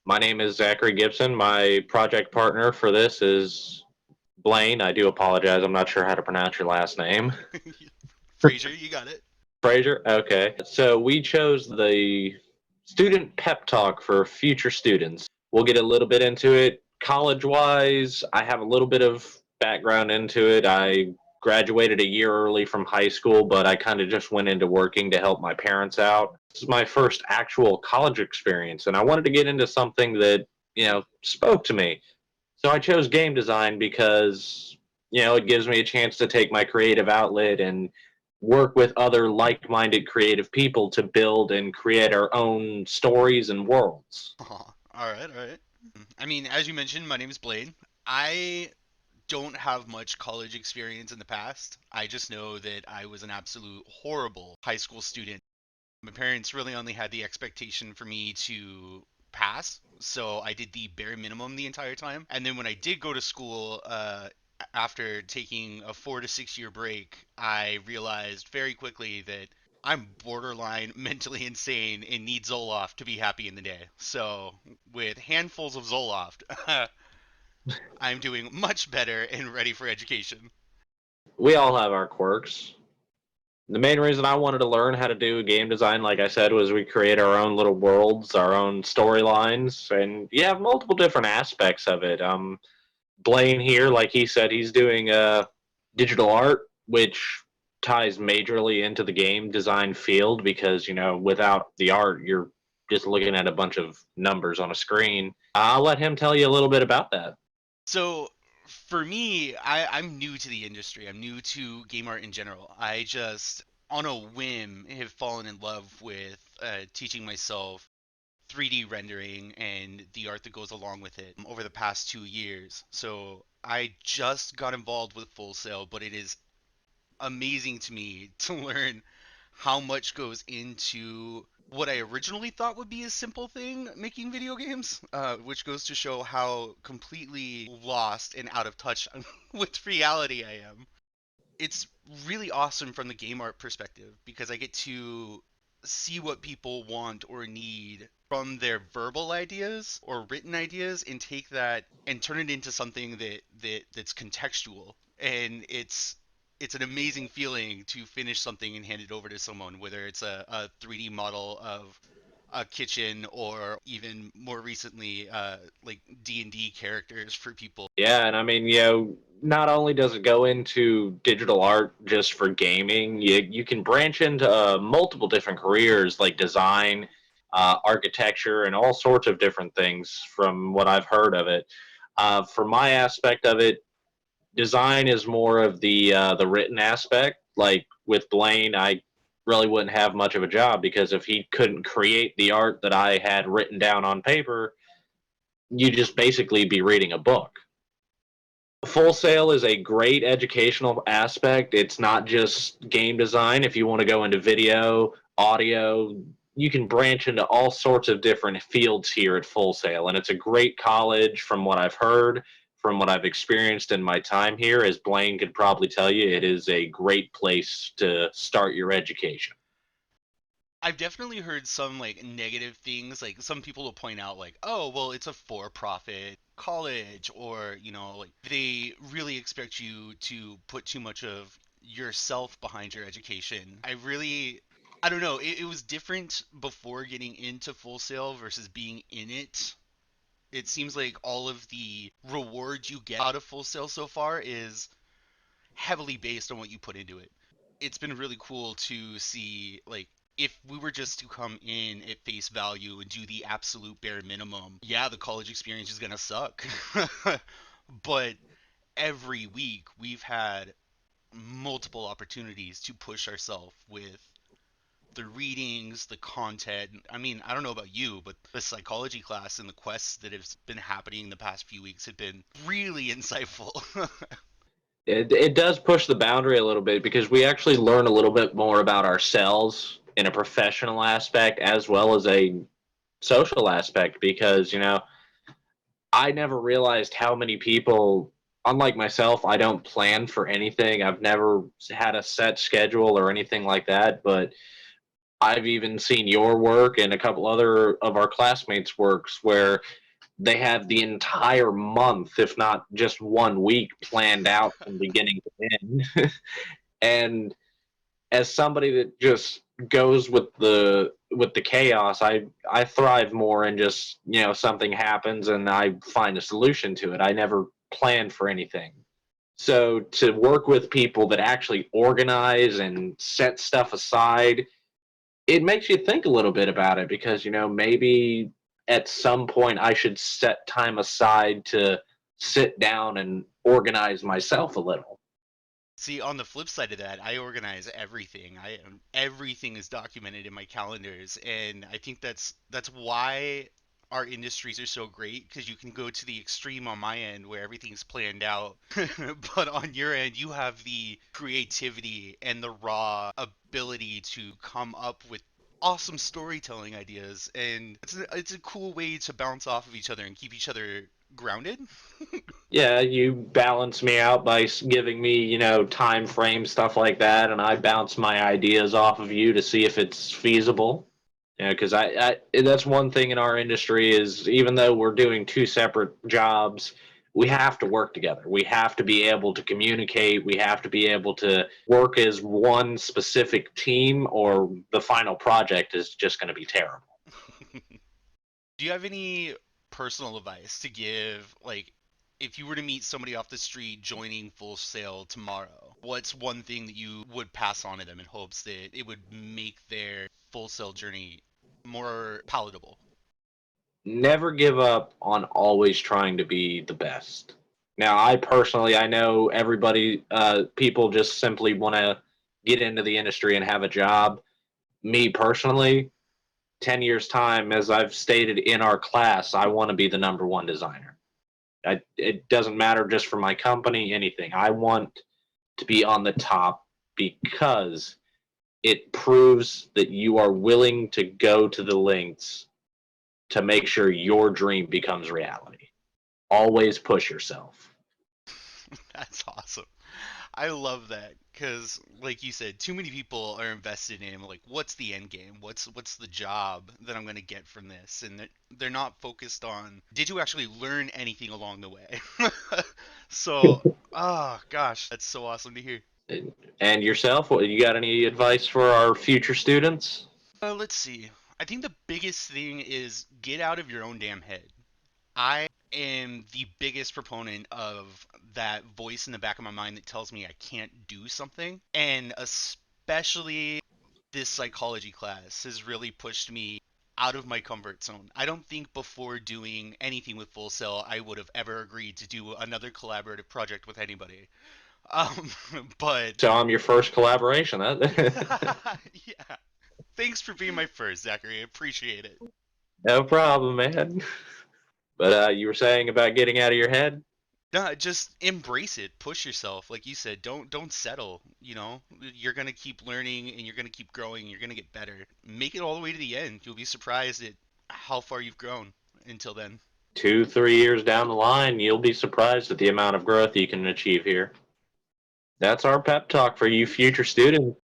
My name is Zachary Gibson. My project partner for this is Blaine. I do apologize. I'm not sure how to pronounce your last name. Fraser, you got it. Fraser? Okay. So we chose the student pep talk for future students. We'll get a little bit into it. College wise, I have a little bit of background into it. I graduated a year early from high school, but I kind of just went into working to help my parents out. This is my first actual college experience, and I wanted to get into something that, spoke to me. So I chose game design because, it gives me a chance to take my creative outlet and work with other like minded creative people to build and create our own stories and worlds. All right, all right. I mean, as you mentioned, my name is Blade. I don't have much college experience in the past. I just know that I was an absolute horrible high school student. My parents really only had the expectation for me to pass, so I did the bare minimum the entire time. And then when I did go to school, after taking a 4 to 6 year break, I realized very quickly that I'm borderline mentally insane and need Zoloft to be happy in the day. So, with handfuls of Zoloft, I'm doing much better and ready for education. We all have our quirks. The main reason I wanted to learn how to do game design, like I said, was we create our own little worlds, our own storylines, and you have multiple different aspects of it. Blaine here, like he said, he's doing digital art, which ties majorly into the game design field because, without the art, you're just looking at a bunch of numbers on a screen. I'll let him tell you a little bit about that. So, for me, I'm new to the industry. I'm new to game art in general. I just, on a whim, have fallen in love with teaching myself 3D rendering and the art that goes along with it over the past 2 years. So I just got involved with Full Sail, but it is amazing to me to learn how much goes into what I originally thought would be a simple thing, making video games, which goes to show how completely lost and out of touch with reality I am. It's really awesome from the game art perspective because I get to see what people want or need from their verbal ideas or written ideas and take that and turn it into something that's contextual, and it's an amazing feeling to finish something and hand it over to someone, whether it's a 3D model of a kitchen or even more recently like D&D characters for people. Yeah, and I mean, not only does it go into digital art just for gaming, you can branch into multiple different careers like design, architecture, and all sorts of different things from what I've heard of it. For my aspect of it, design is more of the written aspect. Like with Blaine, I really wouldn't have much of a job because if he couldn't create the art that I had written down on paper, you'd just basically be reading a book. Full Sail is a great educational aspect. It's not just game design. If you want to go into video, audio, you can branch into all sorts of different fields here at Full Sail. And it's a great college from what I've heard, from what I've experienced in my time here. As Blaine could probably tell you, it is a great place to start your education. I've definitely heard some like negative things. Like some people will point out like, "Oh, well, it's a for-profit college," or, like they really expect you to put too much of yourself behind your education. I don't know, it was different before getting into Full Sail versus being in it. It seems like all of the reward you get out of Full Sail so far is heavily based on what you put into it. It's been really cool to see, like, if we were just to come in at face value and do the absolute bare minimum, yeah, the college experience is gonna suck. But every week we've had multiple opportunities to push ourselves with the readings, the content. I mean, I don't know about you, but the psychology class and the quests that have been happening the past few weeks have been really insightful. It does push the boundary a little bit because we actually learn a little bit more about ourselves in a professional aspect as well as a social aspect because I never realized how many people, unlike myself, I don't plan for anything. I've never had a set schedule or anything like that, but I've even seen your work and a couple other of our classmates' works where they have the entire month, if not just 1 week, planned out from beginning to end. And as somebody that just goes with the chaos, I thrive more in just, something happens and I find a solution to it. I never plan for anything. So to work with people that actually organize and set stuff aside, it makes you think a little bit about it because, maybe at some point I should set time aside to sit down and organize myself a little. See, on the flip side of that, I organize everything. Everything is documented in my calendars, and I think that's why our industries are so great because you can go to the extreme on my end where everything's planned out, but on your end you have the creativity and the raw ability to come up with awesome storytelling ideas, and it's a cool way to bounce off of each other and keep each other grounded. Yeah, you balance me out by giving me, time frame stuff like that, and I bounce my ideas off of you to see if it's feasible. Because that's one thing in our industry is even though we're doing two separate jobs, we have to work together. We have to be able to communicate. We have to be able to work as one specific team, or the final project is just going to be terrible. Do you have any personal advice to give, like, if you were to meet somebody off the street joining Full Sail tomorrow, what's one thing that you would pass on to them in hopes that it would make their Full Sail journey more palatable? Never give up on always trying to be the best. Now, I personally, I know everybody, people just simply want to get into the industry and have a job. Me personally, 10 years' time, as I've stated in our class, I want to be the number one designer. It doesn't matter just for my company, anything. I want to be on the top because it proves that you are willing to go to the lengths to make sure your dream becomes reality. Always push yourself. That's awesome. I love that because, like you said, too many people are invested in like, what's the end game? What's the job that I'm gonna get from this? And they're not focused on, did you actually learn anything along the way? So, oh gosh, that's so awesome to hear. And yourself, what, you got any advice for our future students? Let's see. I think the biggest thing is get out of your own damn head. I am the biggest proponent of that voice in the back of my mind that tells me I can't do something. And especially this psychology class has really pushed me out of my comfort zone. I don't think before doing anything with Full Sail I would have ever agreed to do another collaborative project with anybody. Um, but So I'm your first collaboration. yeah, thanks for being my first, Zachary. I appreciate it. No problem, man. But you were saying about getting out of your head? No, just embrace it. Push yourself. Like you said, don't settle, you know? You're going to keep learning and you're going to keep growing, you're going to get better. Make it all the way to the end. You'll be surprised at how far you've grown until then. 2, 3 years down the line, you'll be surprised at the amount of growth you can achieve here. That's our pep talk for you future students.